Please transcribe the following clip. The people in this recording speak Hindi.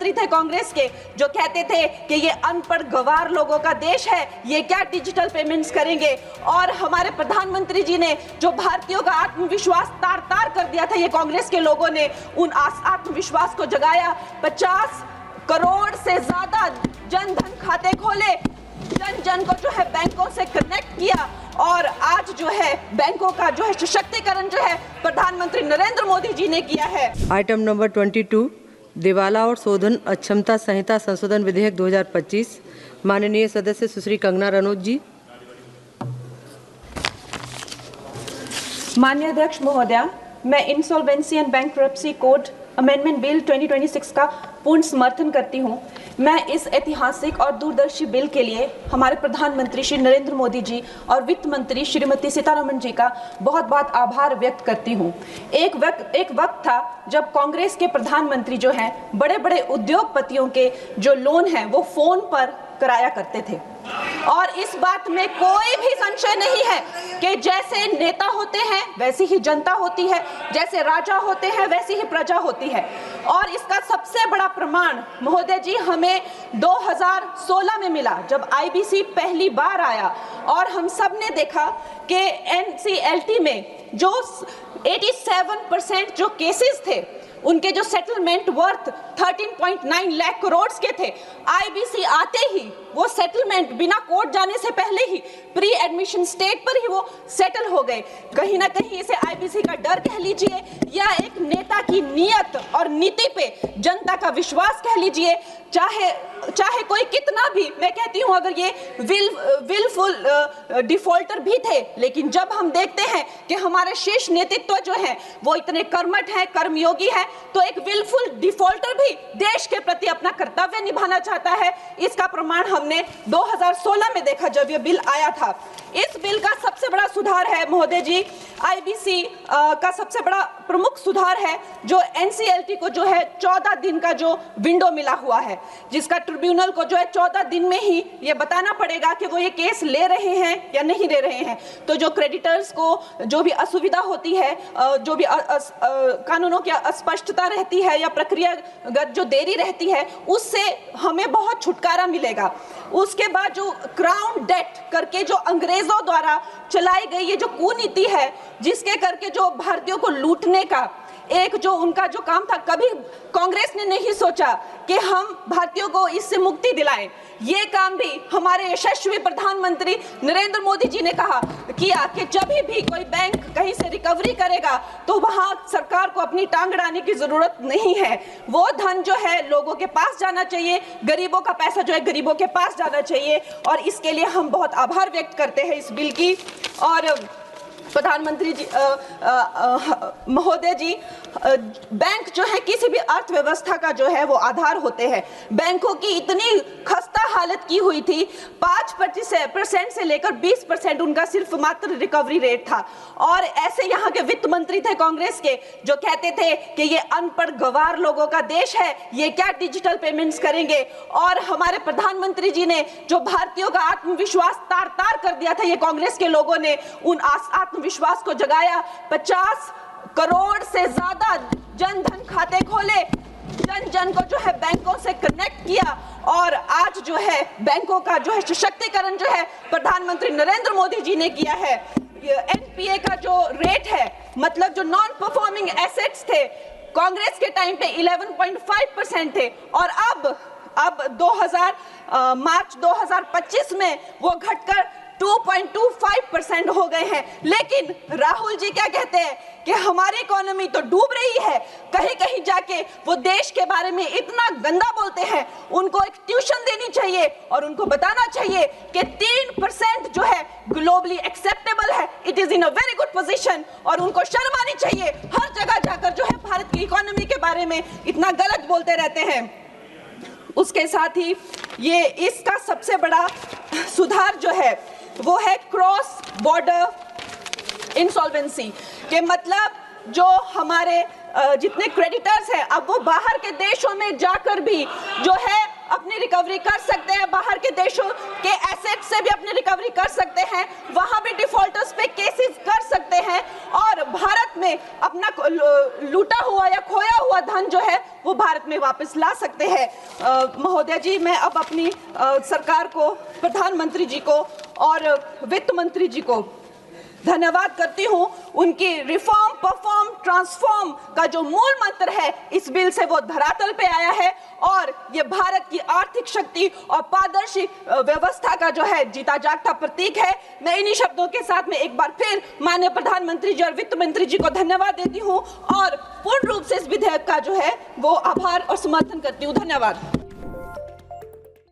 मंत्री थे कांग्रेस के, जो कहते थे कि ये अनपढ़ गंवार लोगों का देश है, ये क्या डिजिटल पेमेंट्स करेंगे। और हमारे प्रधानमंत्री जी ने जो भारतीयों का आत्मविश्वास तार तार कर दिया था, ये कांग्रेस के लोगों ने उन आत्मविश्वास को जगाया। 50 करोड़ से ज्यादा जन धन खाते खोले, जन जन को जो है बैंकों से कनेक्ट किया, और आज जो है बैंकों का जो है सशक्तिकरण जो है प्रधानमंत्री नरेंद्र मोदी जी ने किया है। आइटम नंबर 22, दिवाला और शोधन अक्षमता संहिता संशोधन विधेयक 2025। माननीय सदस्य सुश्री कंगना रनौत जी। माननीय अध्यक्ष महोदया, मैं insolvency and bankruptcy code amendment bill 2026 का पूर्ण समर्थन करती हूं। मैं इस ऐतिहासिक और दूरदर्शी बिल के लिए हमारे प्रधानमंत्री श्री नरेंद्र मोदी जी और वित्त मंत्री श्रीमती सीतारमण जी का बहुत बहुत आभार व्यक्त करती हूं। एक वक्त था जब कांग्रेस के प्रधानमंत्री जो हैं बड़े बड़े उद्योगपतियों के जो लोन हैं वो फोन पर कराया करते थे, और इस बात में कोई भी संशय नहीं है कि जैसे नेता होते हैं वैसी ही जनता होती है, जैसे राजा होते हैं वैसी ही प्रजा होती है। और इसका सबसे बड़ा प्रमाण महोदय जी हमें 2016 में मिला, जब आईबीसी पहली बार आया, और हम सब ने देखा कि एनसीएलटी में जो 87% जो केसेस थे उनके जो सेटलमेंट वर्थ 13.9 लाख करोड़ के थे, आईबीसी आते ही वो सेटलमेंट बिना कोर्ट जाने से पहले ही प्री एडमिशन स्टेट पर ही वो सेटल हो गए। कहीं ना कहीं इसे आईबीसी का डर कह लीजिए या एक नेता की नीयत और नीति पे जनता का विश्वास कह लीजिए, चाहे कोई कितना भी, मैं कहती हूं अगर ये विलफुल डिफॉल्टर भी थे, लेकिन जब हम देखते हैं कि हमारे शीर्ष नेतृत्व जो है वो इतने कर्मठ है, कर्मयोगी है, तो एक विलफुल डिफॉल्टर भी देश के प्रति अपना कर्तव्य निभाना चाहता है। इसका प्रमाण हमने 2016 में देखा जब ये बिल आया था। इस बिल का सबसे बड़ा सुधार है महोदय जी, आईबीसी का सबसे बड़ा प्रमुख सुधार है जो एनसीएलटी को जो है 14 दिन का जो विंडो मिला हुआ है, जिसका ट्रिब्यूनल को जो है 14 दिन में ही ये बताना पड़ेगा कि वो ये केस ले रहे हैं या नहीं ले रहे हैं। तो जो क्रेडिटर्स को जो भी असुविधा होती है, जो भी कानूनों की अस्पष्टता रहती है या प्रक्रियागत जो देरी रहती है, उससे हमें बहुत छुटकारा मिलेगा। उसके बाद जो क्राउन डेट करके जो अंग्रेजों द्वारा चलाई गई ये जो कुनीति है, जिसके करके जो भारतीयों को लूटने का एक जो उनका जो काम था, कभी कांग्रेस ने नहीं सोचा कि हम भारतीयों को इससे मुक्ति दिलाएं। ये काम भी हमारे यशस्वी प्रधानमंत्री नरेंद्र मोदी जी ने किया कि जब भी कोई बैंक कहीं से रिकवरी करेगा तो वहां सरकार को अपनी टांग अड़ाने की जरूरत नहीं है। वो धन जो है लोगों के पास जाना चाहिए, गरीबों का पैसा जो है गरीबों के पास जाना चाहिए, और इसके लिए हम बहुत आभार व्यक्त करते हैं इस बिल की। और प्रधानमंत्री जी महोदय जी, बैंक जो है किसी भी अर्थव्यवस्था का जो है वो आधार होते हैं। बैंकों की इतनी खस्ता हालत की हुई थी, 5% से लेकर 20% उनका सिर्फ मात्र रिकवरी रेट था, और ऐसे यहाँ के वित्त मंत्री थे कांग्रेस के जो कहते थे कि ये अनपढ़ गंवार लोगों का देश है, ये क्या डिजिटल पेमेंट्स करेंगे। और हमारे प्रधानमंत्री जी ने जो भारतीयों का आत्मविश्वास तार तार कर दिया था, ये कांग्रेस के लोगों ने उन आत्मविश्वास को जगाया। 50 करोड़ से ज्यादा जन धन खाते खोले, जन जन को जो है बैंकों से कनेक्ट किया, और आज जो है बैंकों का जो है सशक्तिकरण जो है प्रधानमंत्री नरेंद्र मोदी जी ने किया है। एनपीए का जो रेट है, मतलब जो नॉन परफॉर्मिंग एसेट्स थे, कांग्रेस के टाइम पे 11.5% थे, और अब मार्च 2025 में वो घटकर 2.25% हो गए हैं। लेकिन राहुल जी क्या कहते हैं कि हमारी इकोनॉमी तो डूब रही है, कहीं कहीं जाके वो देश के बारे में इतना गंदा बोलते हैं। उनको एक ट्यूशन देनी चाहिए और उनको बताना चाहिए कि 3% जो है ग्लोबली एक्सेप्टेबल है, it is in a very good position, और उनको शर्म आनी चाहिए। हर जगह जाकर जो है भारत की इकोनॉमी के बारे में इतना गलत बोलते रहते हैं। उसके साथ ही ये इसका सबसे बड़ा सुधार जो है वो है क्रॉस बॉर्डर इंसॉल्वेंसी के, मतलब जो हमारे जितने क्रेडिटर्स हैं अब वो बाहर के देशों में जाकर भी जो है अपनी रिकवरी कर सकते हैं, बाहर के देशों के एसेट से भी अपनी रिकवरी कर सकते हैं, वहां भी डिफॉल्टर्स पे केसेस कर सकते हैं और भारत में अपना लूटा हुआ या खोया हुआ धन जो है वो भारत में वापस ला सकते हैं। महोदय जी, मैं अब अपनी सरकार को, प्रधानमंत्री जी को और वित्त मंत्री जी को धन्यवाद करती हूं। उनकी रिफॉर्म, परफॉर्म, ट्रांसफॉर्म का जो मूल मंत्र है इस बिल से वो धरातल पे आया है और ये भारत की आर्थिक शक्ति और पारदर्शी व्यवस्था का जो है जीता जागता प्रतीक है। मैं इन्हीं शब्दों के साथ में एक बार फिर माननीय प्रधानमंत्री जी और वित्त मंत्री जी को धन्यवाद देती हूं और पूर्ण रूप से इस विधेयक का जो है वो आभार और समर्थन करती हूं। धन्यवाद।